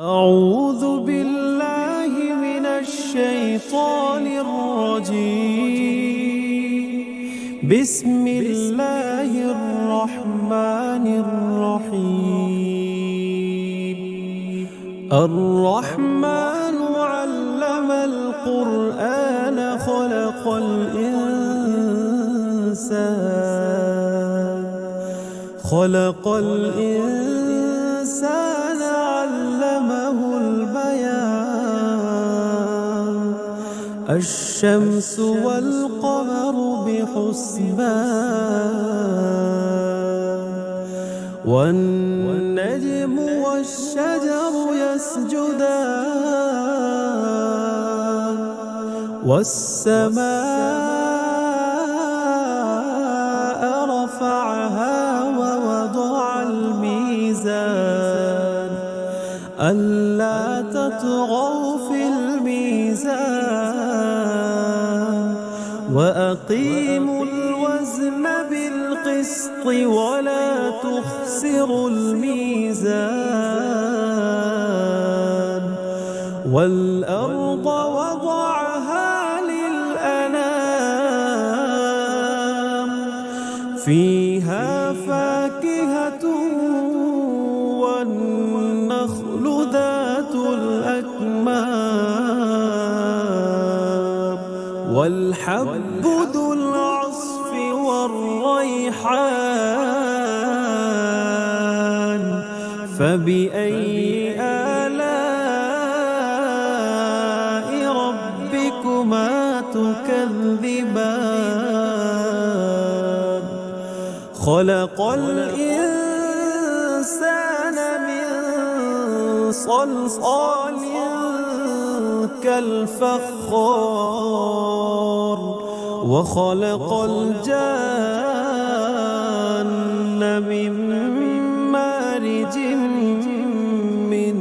أعوذ بالله من الشيطان الرجيم. بسم الله الرحمن الرحيم. الرحمن علم القرآن خلق الإنسان علمه البيان. الشمس والقمر بحسبان والنجم والشجر يسجدان والسماء رفعها ووضع الميزان ألا تطغوا في الميزان وأقيموا الوزن بالقسط ولا تخسروا الميزان والأرض وضعها للأنام فيها فاكهة والنخل ذات الأكمام والحب ذو العصف والريحان فبأي آلاء ربكما تكذبان خلق الإنسان من صلصال كالفخار وخلق الجان من مارج من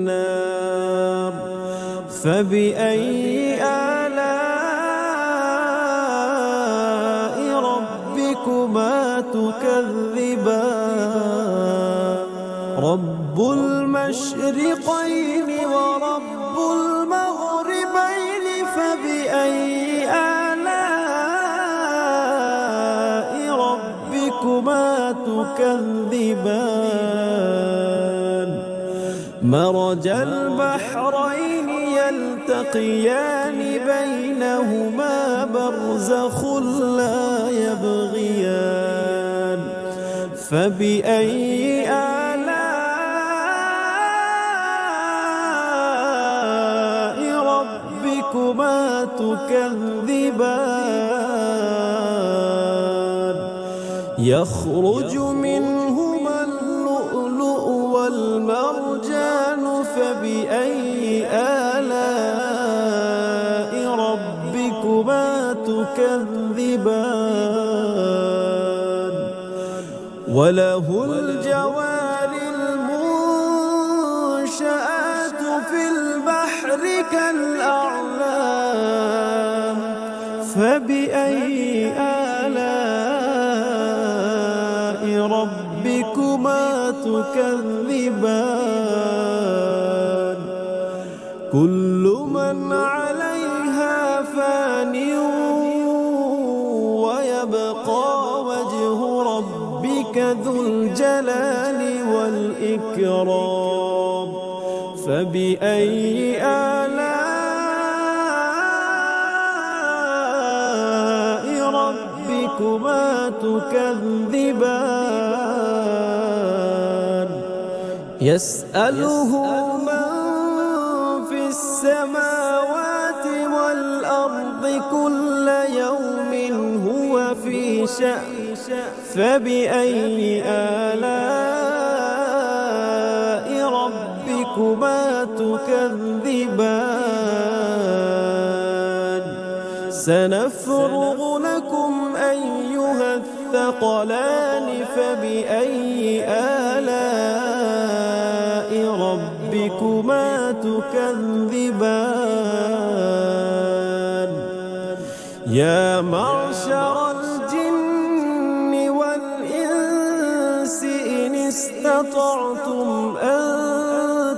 نار فبأي آلاء ربكما تكذبان رب المشرقين ورب المغربين فبأي آلاء ربكما تكذبان مرج البحرين يلتقيان بينهما برزخ لا يبغيان فبأي آلاء ربكما تكذبان يخرج منهما اللؤلؤ والمرجان فبأي آلاء ربكما تكذبان وله الجوار المنشآت في البحر كالأعلام فبأي آلاء ربكما تكذبان كل من عليها فان ويبقى وجه ربك ذو الجلال والإكرام فبأي آلاء ربكما تكذبان يسأله من في السماوات والأرض كل يوم هو في شأن فبأي آلاء ربكما تكذبان سنفرغ لكم أيها الثقلان فبأي آلاء ربكما تكذبان يا معشر الجن والإنس إن استطعتم أن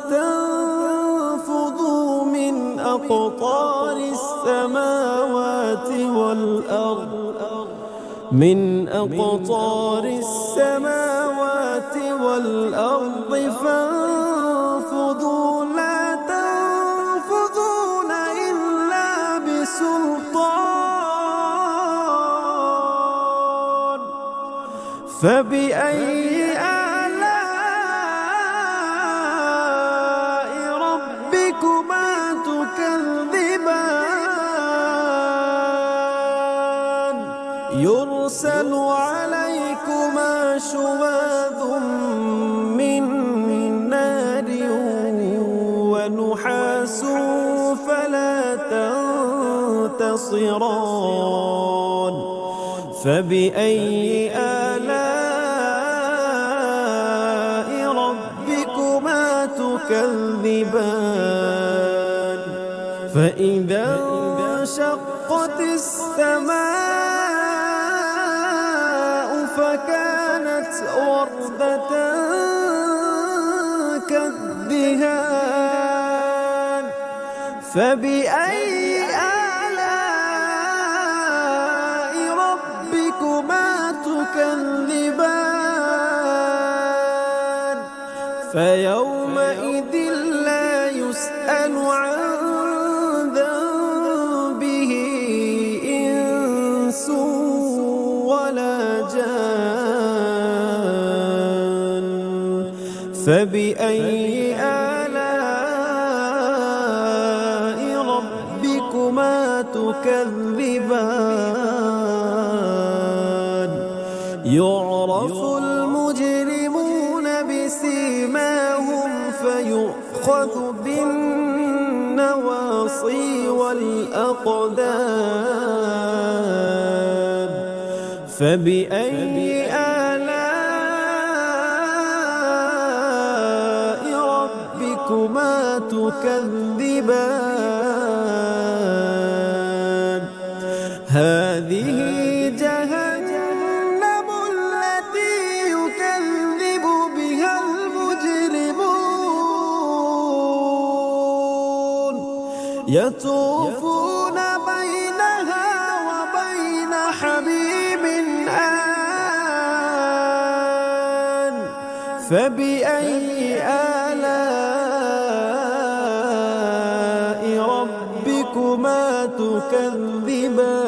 تنفذوا أقطار السماوات والأرض من أقطار السماوات والأرض فانفذوا لا تنفذون إلا بسلطان فبأي آلاء ربكما تكذبان يرسل عليكما شواظ من نار ونحاس فلا تنتصران فبأي آلاء ربكما تكذبان فإذا انشقت السماء فكانت وردة كالدهان فبأي آلاء ربكما تكذبان فيومئذ لا يسأل عن ذنبه إنس ولا جان فبأي آلاء ربكما تكذبان يعرف المجرمون بسيماهم فيؤخذ بالنواصي والأقدام فبأي آلاء ربكما تكذبان هذه جهنم التي يكذب بها المجرمون يطوفون بينها وبين حميم آن فبأي آلاء ربكما تكذبان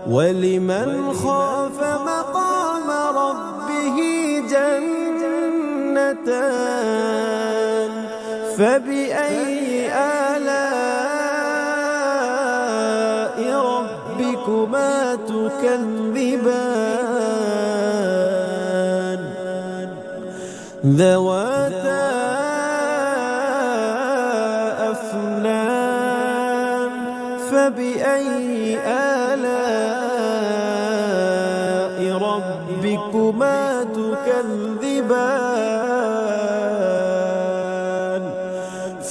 ولمن خاف مقام ربه جنتان فبأي آلاء ربكما تكذبان ذواتا أفنان فبأي آلاء ربكما تكذبان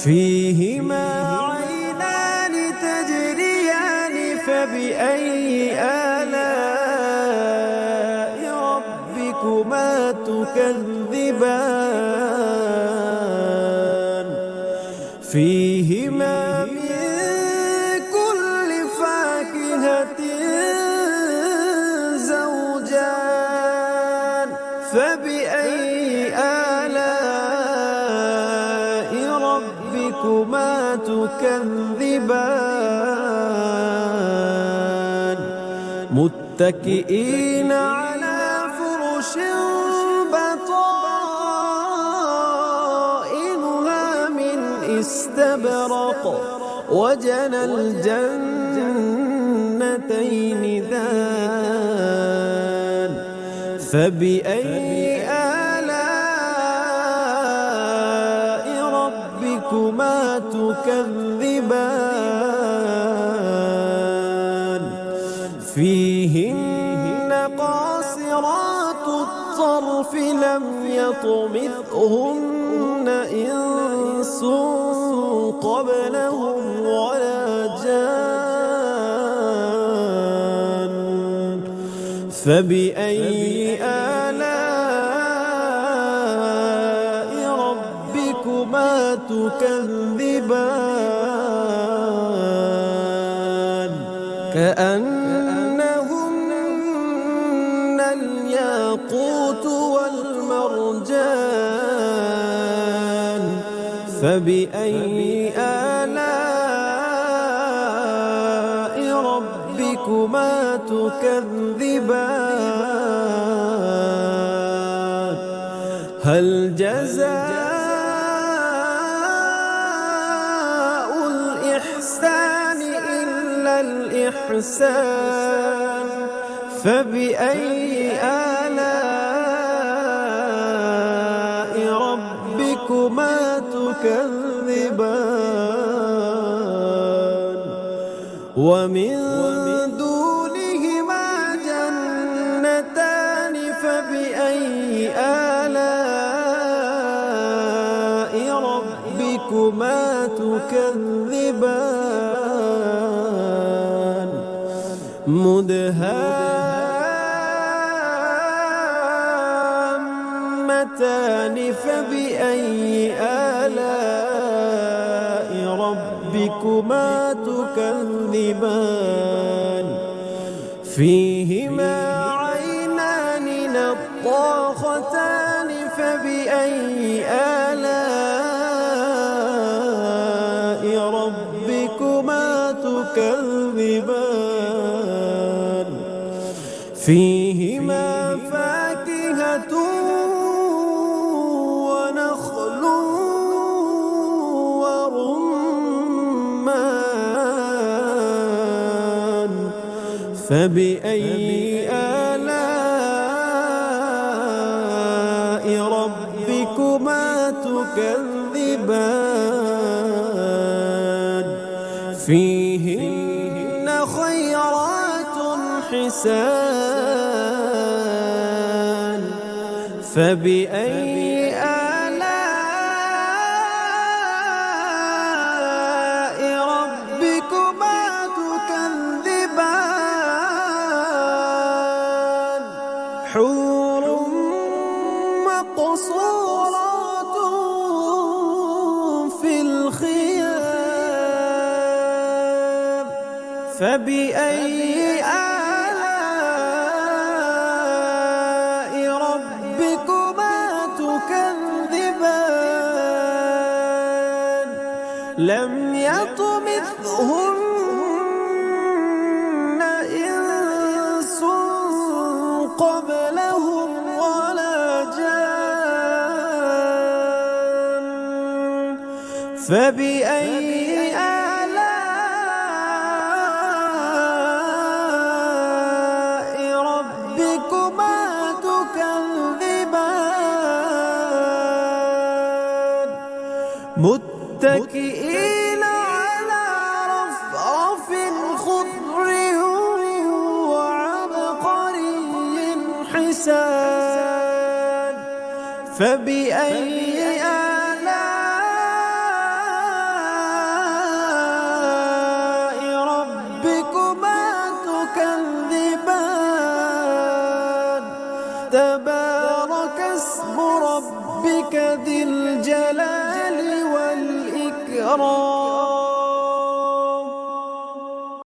فيهما عينان تجريان فبأي آلاء ربكما تكذبان فيهما من كل فاكهة زوجان فبأي آلاء ربكما تكذبان متكئين على فرش بطائنها من استبرق وجنى الجنتين دان فبأي آلاء ربكما تكذبان فيهن قاصرات الطرف لم يطمثهن إنس قبلهم ولا جان فبأي آلاء ربكما ربكما تكذبان كأنهن الياقوت والمرجان فبأي آلاء ربكما تكذبان هل جزاء الإحسان إلا الإحسان فبأي آلاء ربكما تكذبان ومن دونهما جنتان فبأي آلاء ربكما تكذبان مدهامتان فبأي آلاء ربكما تكذبان فيهما عينان نضاختان فبأي آلاء ربكما تكذبان فيهما فاكهة ونخل ورمان فبأي آلاء ربكما تكذبان فيهن خيرات حسان فبأي آلاء ربكما تكذبان حور مقصورات في الخيام فبأي آلاء ربكما تكذبان لم يطمثهن إنس قبلهم ولا جان فبأي آلاء ربكما تكذبان متكئين على رفرف خضر وعبقري حسان فبأي آلاء ربكما تكذبان تبارك اسم ربك ذي الجلال والإكرام